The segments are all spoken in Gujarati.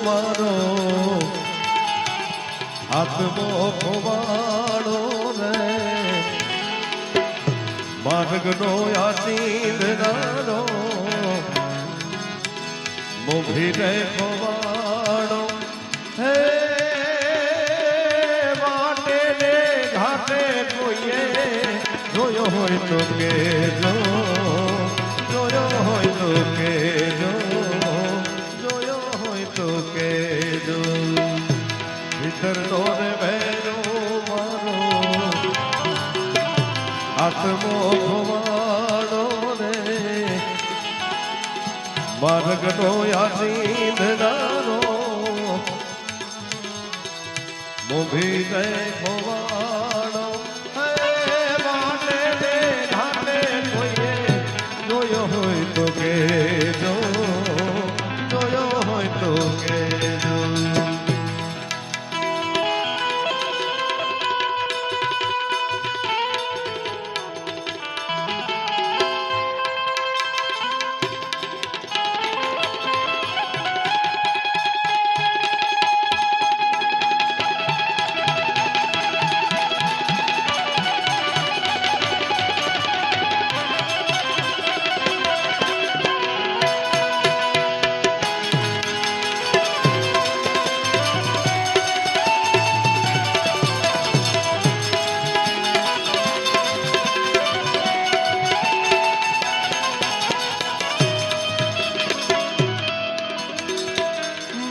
મારો આત્મો ખોવાડો રે માર્ગનો આચીંદનારો મોભીને ખોવાડો હે વાટે ને ઘાટે કોઈએ જોયો હોય તો કેજો જોયો હોય તો કેજો જોયો હોય તો કેજો ભીતરનો રે ભેરો મારો આત્મો ખોવાડો રે માર્ગનો આચીંદનારો મોભીને ખોવાડો હે વાટે ને ઘાટે કોઈએ જોયો હોય તો કેજો જોયો હોય તો કેજો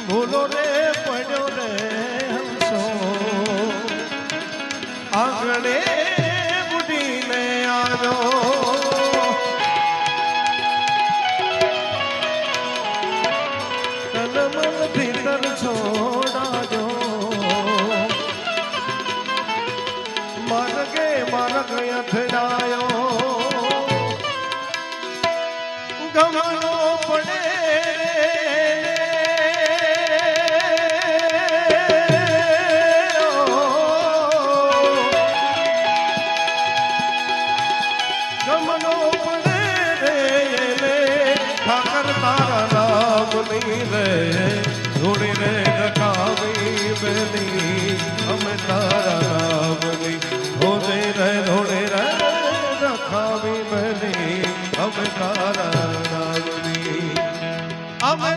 ભૂલો રે પડ્યો રે હંસો આંગણે બુઢીને આવ્યો તન મન ભીતર છોડાજો માર્ગે માર્ગ અથડાયો ગમનો પડે ગમનો પડે રે ઠાકર તારા નામની રે ધૂળી રે રખાવી બેની અમે તારા નામની ધોળે રે રખાવી બેની અમે તારા નામની અમે